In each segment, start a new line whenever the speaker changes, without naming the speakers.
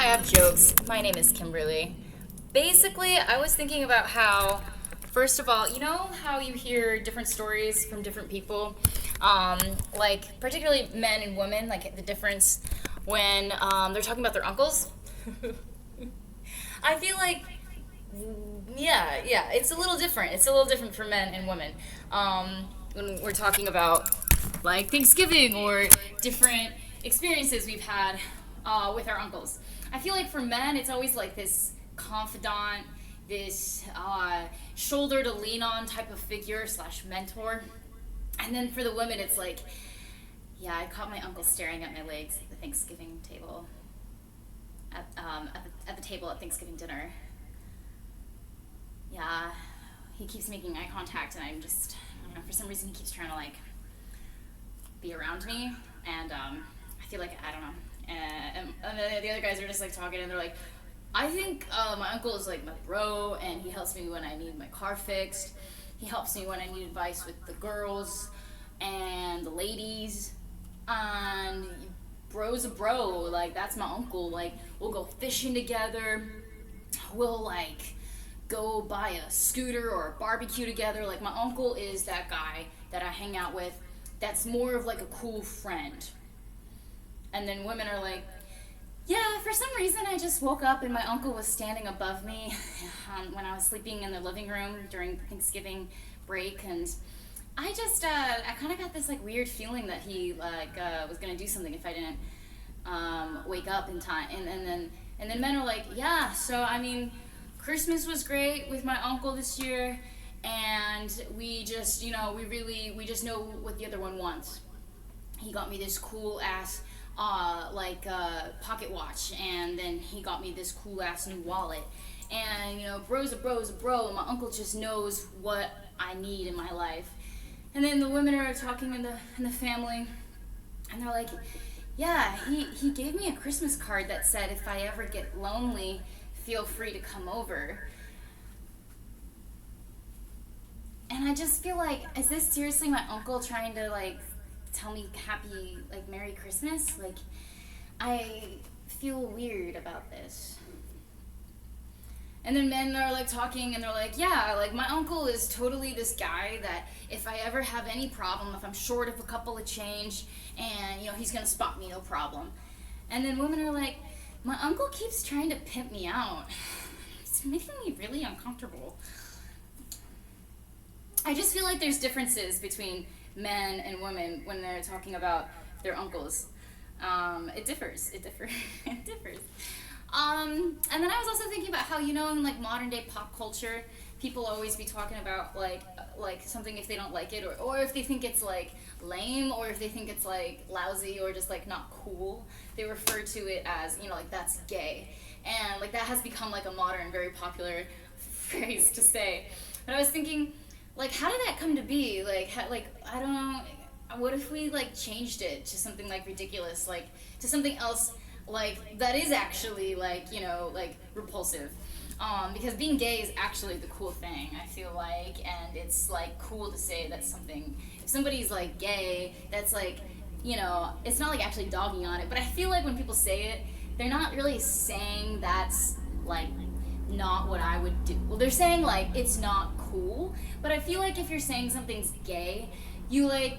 have jokes. My name is Kimberly. Basically, I was thinking about how, first of all, you know how you hear different stories from different people? Like, particularly men and women, like the difference when they're talking about their uncles? I feel like, yeah, it's a little different. It's a little different for men and women. When we're talking about, like, Thanksgiving or different experiences we've had with our uncles. I feel like for men, it's always like this confidant, this shoulder to lean on type of figure slash mentor. And then for the women, it's like, yeah, I caught my uncle staring at my legs at the Thanksgiving table, at the table at Thanksgiving dinner. Yeah, he keeps making eye contact, and I'm just, I don't know, for some reason he keeps trying to like be around me, and I feel like I don't know. And the other guys are just like talking, and they're like, I think my uncle is like my bro, and he helps me when I need my car fixed. He helps me when I need advice with the girls and the ladies. And bro's a bro, like that's my uncle. Like we'll go fishing together. We'll like go buy a scooter or a barbecue together. Like my uncle is that guy that I hang out with. That's more of like a cool friend. And then women are like, yeah, for some reason I just woke up and my uncle was standing above me when I was sleeping in the living room during Thanksgiving break, and I just, I kind of got this like weird feeling that he like was gonna do something if I didn't wake up in time. And then men are like, yeah, so I mean, Christmas was great with my uncle this year, and we just, you know, we just know what the other one wants. He got me this cool ass pocket watch, and then he got me this cool ass new wallet, and you know, bro's a bro. My uncle just knows what I need in my life. And then the women are talking in the family, and they're like, yeah, he gave me a Christmas card that said if I ever get lonely, feel free to come over. And I just feel like, is this seriously my uncle trying to like tell me happy, like, Merry Christmas? Like, I feel weird about this. And then men are like talking, and they're like, yeah, like my uncle is totally this guy that if I ever have any problem, if I'm short of a couple of change, and you know, he's gonna spot me, no problem. And then women are like, my uncle keeps trying to pimp me out. It's making me really uncomfortable. I just feel like there's differences between men and women when they're talking about their uncles. It differs. It differs. And then I was also thinking about how, you know, in like modern day pop culture, people always be talking about like something if they don't like it, or if they think it's like lame, or if they think it's like lousy or just like not cool, they refer to it as, you know, like that's gay. And like that has become like a modern, very popular phrase to say. But I was thinking, like, how did that come to be? Like, I don't know. What if we like changed it to something like ridiculous, like to something else, like that is actually like, you know, like repulsive, because being gay is actually the cool thing, I feel like, and it's like cool to say that something, if somebody's like gay, that's like, you know, it's not like actually dogging on it, but I feel like when people say it, they're not really saying that's like not what I would do. Well, they're saying like it's not cool, but I feel like if you're saying something's gay, you like,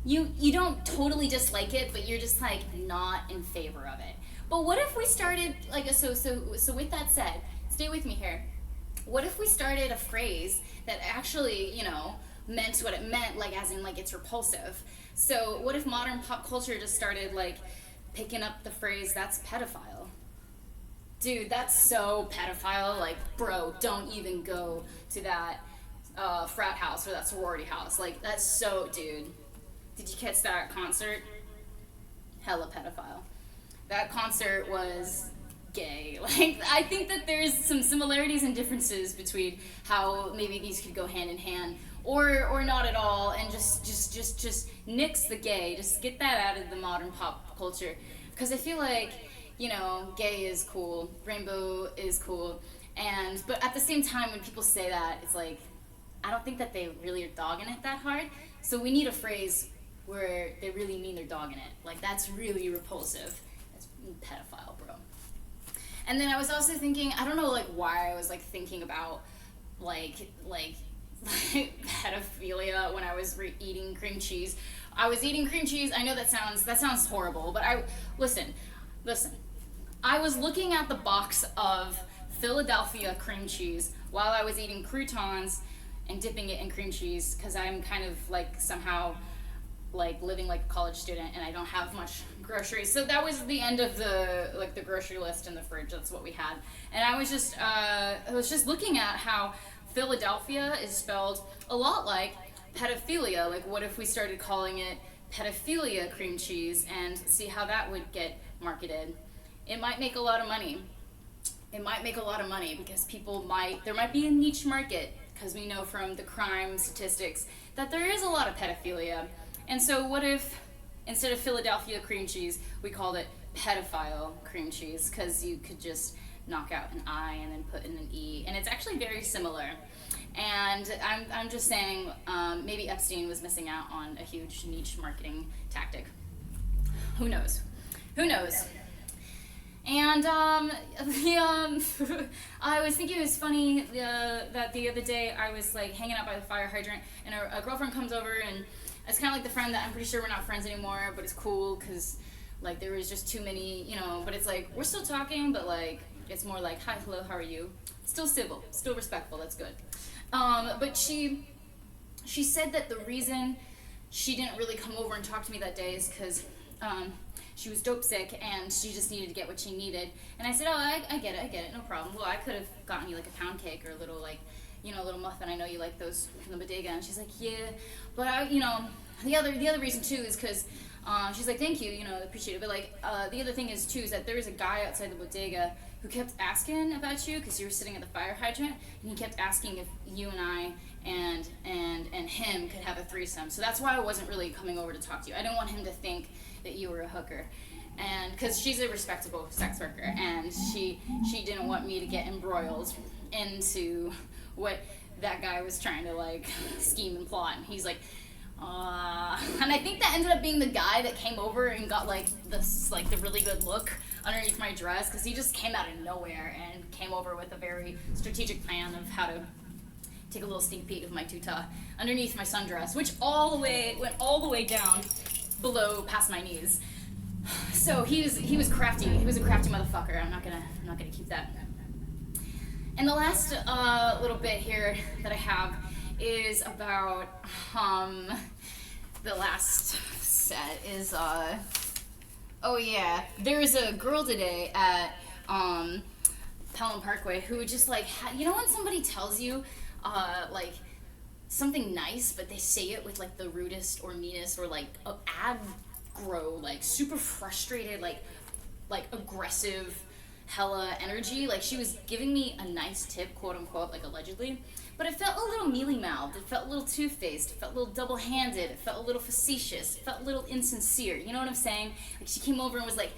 you don't totally dislike it, but you're just like not in favor of it. But what if we started like so with that said, stay with me here. What if we started a phrase that actually, you know, meant what it meant, like as in like it's repulsive? So what if modern pop culture just started like picking up the phrase that's pedophile? Dude, that's so pedophile. Like, bro, don't even go to that frat house or that sorority house. Like, that's so, dude. Did you catch that concert? Hella pedophile. That concert was gay. Like, I think that there's some similarities and differences between how maybe these could go hand in hand, or not at all, and just nix the gay. Just get that out of the modern pop culture, because I feel like, you know, gay is cool, rainbow is cool, but at the same time, when people say that, it's like, I don't think that they really are dogging it that hard. So we need a phrase where they really mean they're dogging it. Like, that's really repulsive. That's pedophile, bro. And then I was also thinking, I don't know, like, why I was, like, thinking about, like pedophilia when I was eating cream cheese. I was eating cream cheese. I know that sounds horrible, but listen. I was looking at the box of Philadelphia cream cheese while I was eating croutons and dipping it in cream cheese, because I'm kind of, like, somehow, like, living like a college student and I don't have much groceries. So that was the end of the grocery list in the fridge. That's what we had. And I was just looking at how Philadelphia is spelled a lot like pedophilia. Like, what if we started calling it pedophilia cream cheese and see how that would get marketed? It might make a lot of money. Because there might be a niche market, because we know from the crime statistics that there is a lot of pedophilia. And so what if, instead of Philadelphia cream cheese, we called it pedophile cream cheese, because you could just knock out an I and then put in an E, and it's actually very similar. And I'm just saying, maybe Epstein was missing out on a huge niche marketing tactic. Who knows? And I was thinking it was funny that the other day I was, like, hanging out by the fire hydrant, and a girlfriend comes over, and it's kind of like the friend that I'm pretty sure we're not friends anymore, but it's cool because, like, there was just too many, but it's like we're still talking, but, like, it's more like, hi, hello, how are you? Still civil, still respectful, that's good. But she said that the reason she didn't really come over and talk to me that day is because she was dope sick and she just needed to get what she needed. And I said, oh, I get it, no problem. Well, I could have gotten you, like, a pound cake or a little, like, a little muffin. I know you like those from the bodega. And she's like, yeah, but the other reason too is because she's like, thank you, appreciate it. But, like, the other thing is too is that there was a guy outside the bodega who kept asking about you because you were sitting at the fire hydrant, and he kept asking if you and I and him could have a threesome. So that's why I wasn't really coming over to talk to you. I didn't want him to think that you were a hooker, and because she's a respectable sex worker, and she didn't want me to get embroiled into what that guy was trying to, like, scheme and plot. And he's like, and I think that ended up being the guy that came over and got, like, this, like, the really good look underneath my dress, because he just came out of nowhere and came over with a very strategic plan of how to take a little sneak peek of my tuta underneath my sundress, which went all the way down below past my knees. So he was crafty. He was a crafty motherfucker. I'm not gonna keep that. And the last little bit here that I have is about the last set is oh yeah, there was a girl today at Pelham Parkway who just, like, when somebody tells you like something nice, but they say it with, like, the rudest or meanest or, like, aggro, like, super frustrated, like aggressive hella energy. Like, she was giving me a nice tip, quote unquote, like, allegedly, but it felt a little mealy-mouthed, it felt a little two-faced, it felt a little double-handed, it felt a little facetious, it felt a little insincere, you know what I'm saying? Like, she came over and was like,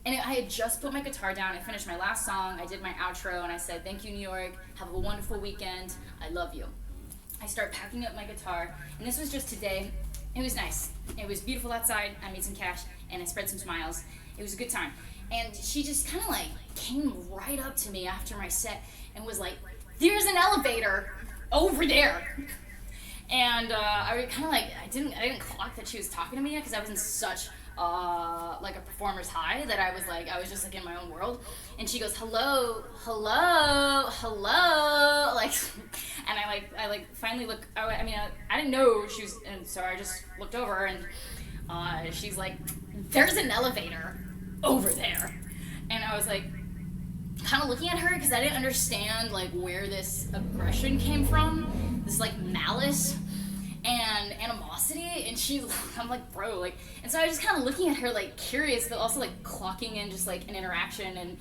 and I had just put my guitar down, I finished my last song, I did my outro, and I said, thank you, New York, have a wonderful weekend, I love you. I start packing up my guitar, and this was just today. It was nice. It was beautiful outside, I made some cash, and I spread some smiles. It was a good time. And she just kind of, like, came right up to me after my set and was like, there's an elevator over there. And I kind of, like, I didn't clock that she was talking to me because I was in such like a performer's high that I was just, like, in my own world. And she goes, hello, like, and I finally look, I didn't know she was, and so I just looked over, and she's like, there's an elevator over there. And I was like, kind of looking at her because I didn't understand, like, where this aggression came from, this, like, malice and animosity, and I'm like, bro, like, and so I was just kind of looking at her, like, curious, but also, like, clocking in just, like, an interaction and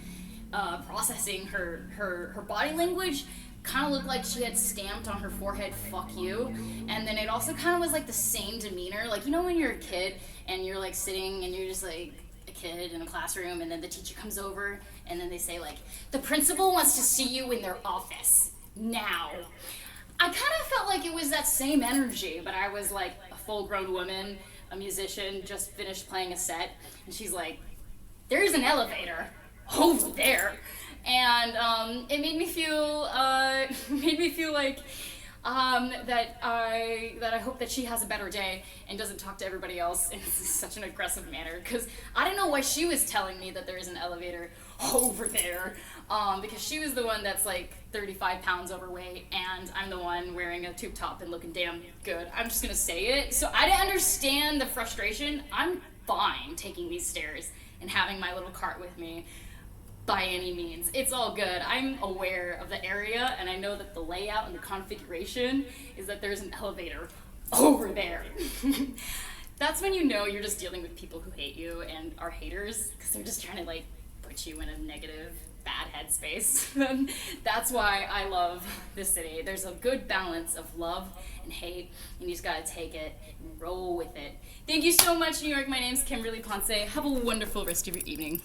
processing her body language. Kind of looked like she had stamped on her forehead, fuck you, and then it also kind of was, like, the same demeanor, like, when you're a kid and you're, like, sitting and you're just, like, a kid in a classroom, and then the teacher comes over and then they say, like, the principal wants to see you in their office now. I kind of felt like it was that same energy, but I was, like, a full-grown woman, a musician, just finished playing a set, and she's like, there's an elevator over there. And it made me feel like that I hope that she has a better day and doesn't talk to everybody else in such an aggressive manner, because I didn't know why she was telling me that there is an elevator over there, because she was the one that's like 35 pounds overweight and I'm the one wearing a tube top and looking damn good. I'm just gonna say it. So I didn't understand the frustration. I'm fine taking these stairs and having my little cart with me. By any means. It's all good. I'm aware of the area and I know that the layout and the configuration is that there's an elevator over there. That's when you know you're just dealing with people who hate you and are haters, because they're just trying to like put you in a negative, bad headspace. That's why I love this city. There's a good balance of love and hate, and you just gotta take it and roll with it. Thank you so much, New York. My name's Kimberly Ponce. Have a wonderful rest of your evening.